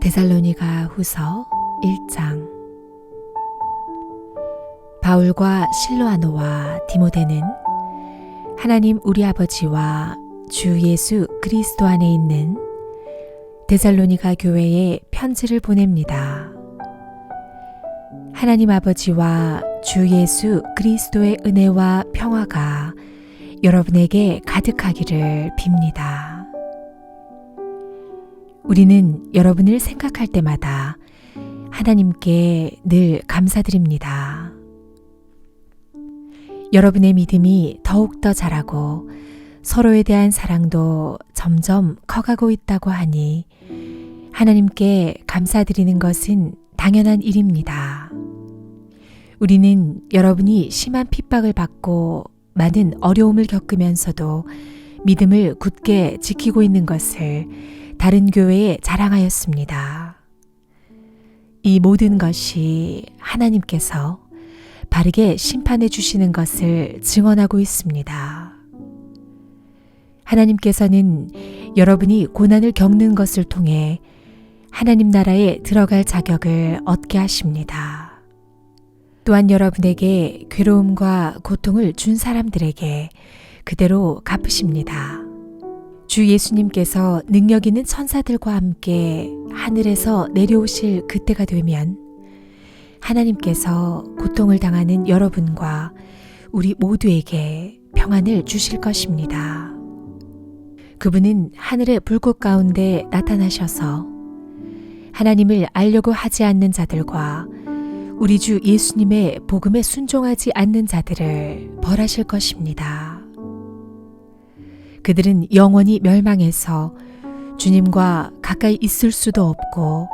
데살로니가 후서 1장. 바울과 실로아노와 디모데는 하나님 우리 아버지와 주 예수 그리스도 안에 있는 데살로니가 교회에 편지를 보냅니다. 하나님 아버지와 주 예수 그리스도의 은혜와 평화가 여러분에게 가득하기를 빕니다. 우리는 여러분을 생각할 때마다 하나님께 늘 감사드립니다. 여러분의 믿음이 더욱더 자라고 서로에 대한 사랑도 점점 커가고 있다고 하니 하나님께 감사드리는 것은 당연한 일입니다. 우리는 여러분이 심한 핍박을 받고 많은 어려움을 겪으면서도 믿음을 굳게 지키고 있는 것을 다른 교회에 자랑하였습니다. 이 모든 것이 하나님께서 바르게 심판해 주시는 것을 증언하고 있습니다. 하나님께서는 여러분이 고난을 겪는 것을 통해 하나님 나라에 들어갈 자격을 얻게 하십니다. 또한 여러분에게 괴로움과 고통을 준 사람들에게 그대로 갚으십니다. 주 예수님께서 능력 있는 천사들과 함께 하늘에서 내려오실 그때가 되면 하나님께서 고통을 당하는 여러분과 우리 모두에게 평안을 주실 것입니다. 그분은 하늘의 불꽃 가운데 나타나셔서 하나님을 알려고 하지 않는 자들과 우리 주 예수님의 복음에 순종하지 않는 자들을 벌하실 것입니다. 그들은 영원히 멸망해서 주님과 가까이 있을 수도 없고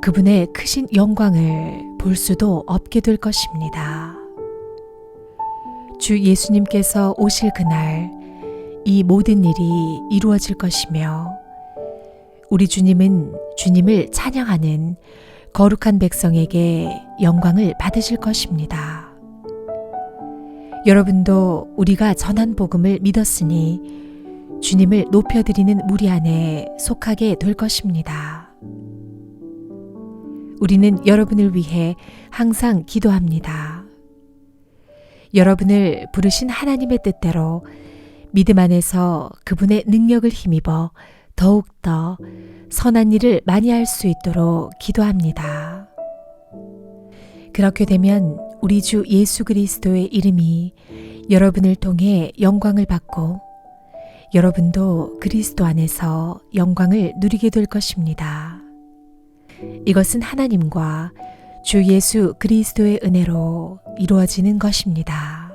그분의 크신 영광을 볼 수도 없게 될 것입니다. 주 예수님께서 오실 그날 이 모든 일이 이루어질 것이며 우리 주님은 주님을 찬양하는 거룩한 백성에게 영광을 받으실 것입니다. 여러분도 우리가 전한 복음을 믿었으니 주님을 높여드리는 무리 안에 속하게 될 것입니다. 우리는 여러분을 위해 항상 기도합니다. 여러분을 부르신 하나님의 뜻대로 믿음 안에서 그분의 능력을 힘입어 더욱더 선한 일을 많이 할 수 있도록 기도합니다. 그렇게 되면 우리 주 예수 그리스도의 이름이 여러분을 통해 영광을 받고 여러분도 그리스도 안에서 영광을 누리게 될 것입니다. 이것은 하나님과 주 예수 그리스도의 은혜로 이루어지는 것입니다.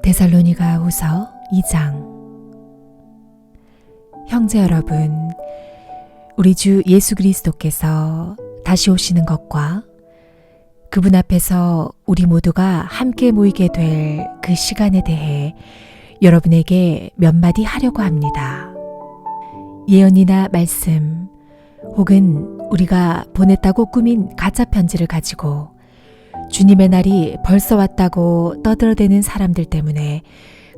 데살로니가 후서 2장. 형제 여러분, 우리 주 예수 그리스도께서 다시 오시는 것과 그분 앞에서 우리 모두가 함께 모이게 될 그 시간에 대해 여러분에게 몇 마디 하려고 합니다. 예언이나 말씀 혹은 우리가 보냈다고 꾸민 가짜 편지를 가지고 주님의 날이 벌써 왔다고 떠들어대는 사람들 때문에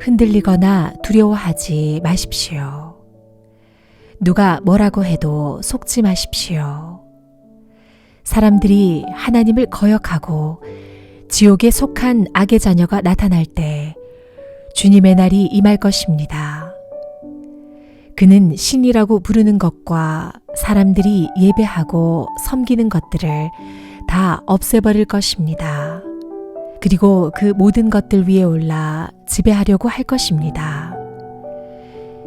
흔들리거나 두려워하지 마십시오. 누가 뭐라고 해도 속지 마십시오. 사람들이 하나님을 거역하고 지옥에 속한 악의 자녀가 나타날 때 주님의 날이 임할 것입니다. 그는 신이라고 부르는 것과 사람들이 예배하고 섬기는 것들을 다 없애버릴 것입니다. 그리고 그 모든 것들 위에 올라 지배하려고 할 것입니다.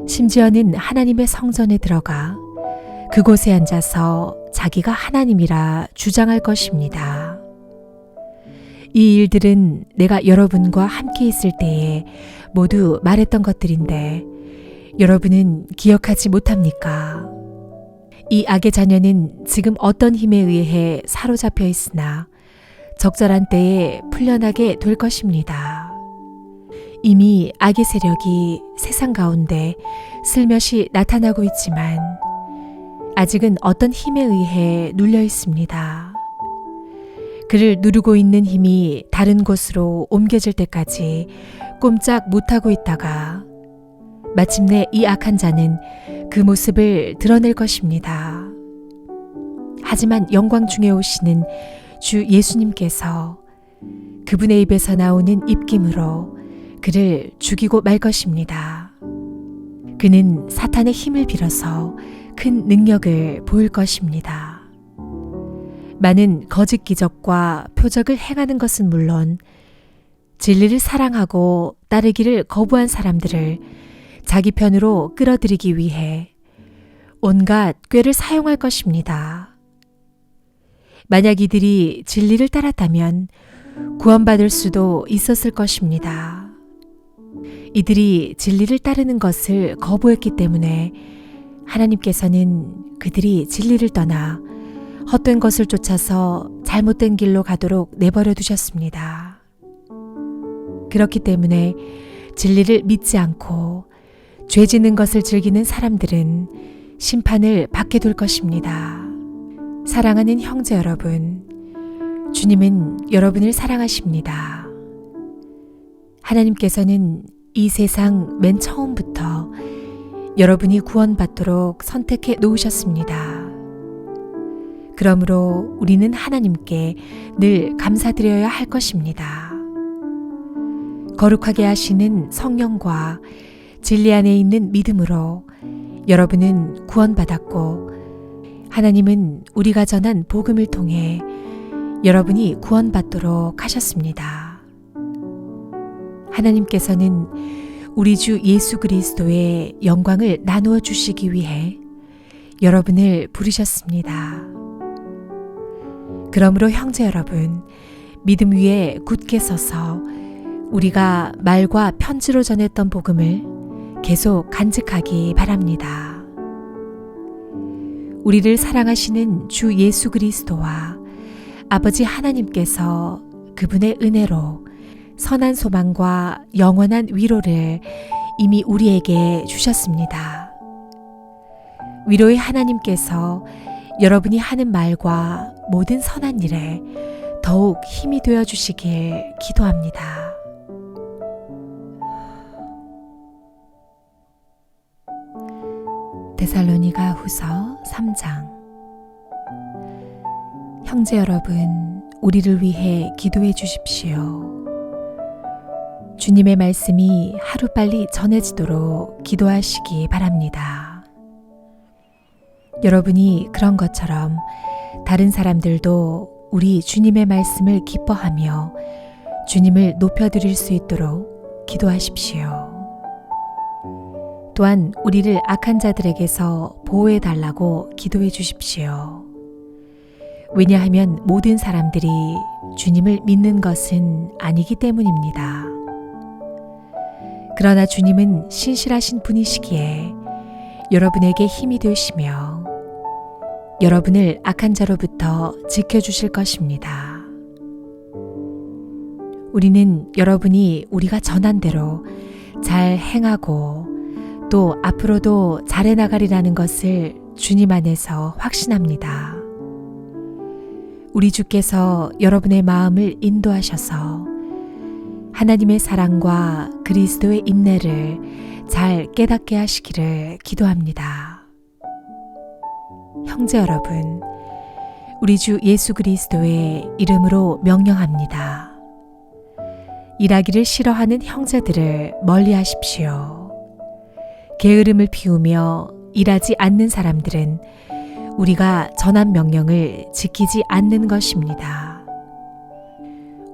심지어는 하나님의 성전에 들어가 그곳에 앉아서 자기가 하나님이라 주장할 것입니다. 이 일들은 내가 여러분과 함께 있을 때에 모두 말했던 것들인데 여러분은 기억하지 못합니까? 이 악의 자녀는 지금 어떤 힘에 의해 사로잡혀 있으나 적절한 때에 풀려나게 될 것입니다. 이미 악의 세력이 세상 가운데 슬며시 나타나고 있지만 아직은 어떤 힘에 의해 눌려 있습니다. 그를 누르고 있는 힘이 다른 곳으로 옮겨질 때까지 꼼짝 못하고 있다가 마침내 이 악한 자는 그 모습을 드러낼 것입니다. 하지만 영광 중에 오시는 주 예수님께서 그분의 입에서 나오는 입김으로 그를 죽이고 말 것입니다. 그는 사탄의 힘을 빌어서 큰 능력을 보일 것입니다. 많은 거짓 기적과 표적을 행하는 것은 물론 진리를 사랑하고 따르기를 거부한 사람들을 자기 편으로 끌어들이기 위해 온갖 꾀를 사용할 것입니다. 만약 이들이 진리를 따랐다면 구원받을 수도 있었을 것입니다. 이들이 진리를 따르는 것을 거부했기 때문에 하나님께서는 그들이 진리를 떠나 헛된 것을 쫓아서 잘못된 길로 가도록 내버려 두셨습니다. 그렇기 때문에 진리를 믿지 않고 죄 짓는 것을 즐기는 사람들은 심판을 받게 될 것입니다. 사랑하는 형제 여러분, 주님은 여러분을 사랑하십니다. 하나님께서는 이 세상 맨 처음부터 여러분이 구원받도록 선택해 놓으셨습니다. 그러므로 우리는 하나님께 늘 감사드려야 할 것입니다. 거룩하게 하시는 성령과 진리 안에 있는 믿음으로 여러분은 구원받았고 하나님은 우리가 전한 복음을 통해 여러분이 구원받도록 하셨습니다. 하나님께서는 우리 주 예수 그리스도의 영광을 나누어 주시기 위해 여러분을 부르셨습니다. 그러므로 형제 여러분, 믿음 위에 굳게 서서 우리가 말과 편지로 전했던 복음을 계속 간직하기 바랍니다. 우리를 사랑하시는 주 예수 그리스도와 아버지 하나님께서 그분의 은혜로 선한 소망과 영원한 위로를 이미 우리에게 주셨습니다. 위로의 하나님께서 여러분이 하는 말과 모든 선한 일에 더욱 힘이 되어 주시길 기도합니다. 데살로니가 후서 3장. 형제 여러분, 우리를 위해 기도해 주십시오. 주님의 말씀이 하루빨리 전해지도록 기도하시기 바랍니다. 여러분이 그런 것처럼 다른 사람들도 우리 주님의 말씀을 기뻐하며 주님을 높여드릴 수 있도록 기도하십시오. 또한 우리를 악한 자들에게서 보호해 달라고 기도해 주십시오. 왜냐하면 모든 사람들이 주님을 믿는 것은 아니기 때문입니다. 그러나 주님은 신실하신 분이시기에 여러분에게 힘이 되시며 여러분을 악한 자로부터 지켜주실 것입니다. 우리는 여러분이 우리가 전한 대로 잘 행하고 또 앞으로도 잘해 나가리라는 것을 주님 안에서 확신합니다. 우리 주께서 여러분의 마음을 인도하셔서 하나님의 사랑과 그리스도의 인내를 잘 깨닫게 하시기를 기도합니다. 형제 여러분, 우리 주 예수 그리스도의 이름으로 명령합니다. 일하기를 싫어하는 형제들을 멀리 하십시오. 게으름을 피우며 일하지 않는 사람들은 우리가 전한 명령을 지키지 않는 것입니다.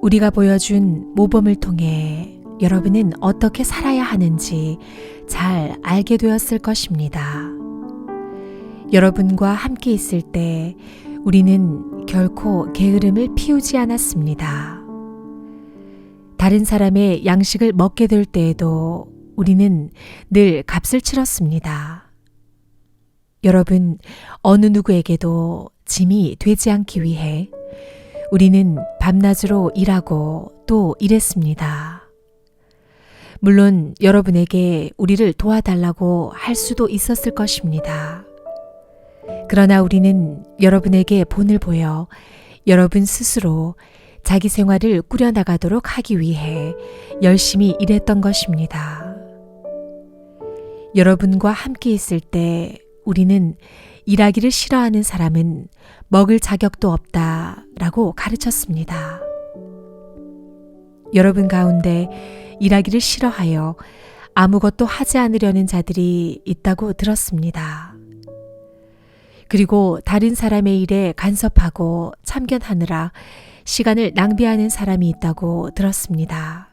우리가 보여준 모범을 통해 여러분은 어떻게 살아야 하는지 잘 알게 되었을 것입니다. 여러분과 함께 있을 때 우리는 결코 게으름을 피우지 않았습니다. 다른 사람의 양식을 먹게 될 때에도 우리는 늘 값을 치렀습니다. 여러분, 어느 누구에게도 짐이 되지 않기 위해 우리는 밤낮으로 일하고 또 일했습니다. 물론 여러분에게 우리를 도와달라고 할 수도 있었을 것입니다. 그러나 우리는 여러분에게 본을 보여 여러분 스스로 자기 생활을 꾸려나가도록 하기 위해 열심히 일했던 것입니다. 여러분과 함께 있을 때 우리는 일하기를 싫어하는 사람은 먹을 자격도 없다라고 가르쳤습니다. 여러분 가운데 일하기를 싫어하여 아무것도 하지 않으려는 자들이 있다고 들었습니다. 그리고 다른 사람의 일에 간섭하고 참견하느라 시간을 낭비하는 사람이 있다고 들었습니다.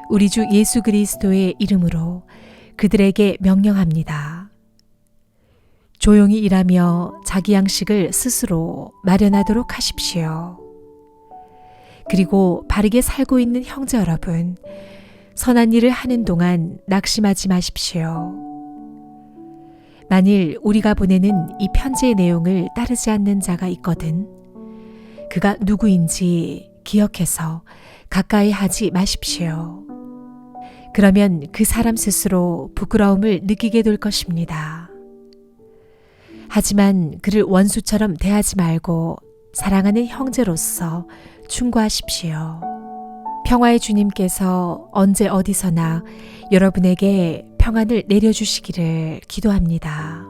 우리 주 예수 그리스도의 이름으로 그들에게 명령합니다. 조용히 일하며 자기 양식을 스스로 마련하도록 하십시오. 그리고 바르게 살고 있는 형제 여러분, 선한 일을 하는 동안 낙심하지 마십시오. 만일 우리가 보내는 이 편지의 내용을 따르지 않는 자가 있거든 그가 누구인지 기억해서 가까이 하지 마십시오. 그러면 그 사람 스스로 부끄러움을 느끼게 될 것입니다. 하지만 그를 원수처럼 대하지 말고 사랑하는 형제로서 충고하십시오. 평화의 주님께서 언제 어디서나 여러분에게 평안을 내려주시기를 기도합니다.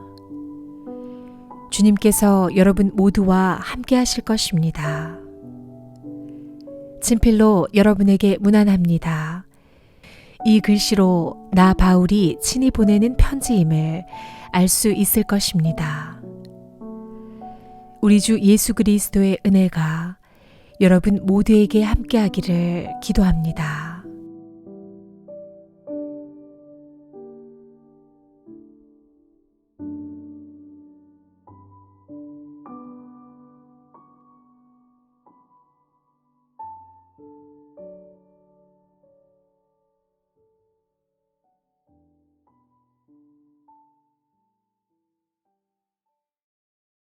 주님께서 여러분 모두와 함께 하실 것입니다. 친필로 여러분에게 문안합니다. 이 글씨로 나 바울이 친히 보내는 편지임을 알 수 있을 것입니다. 우리 주 예수 그리스도의 은혜가 여러분 모두에게 함께하기를 기도합니다.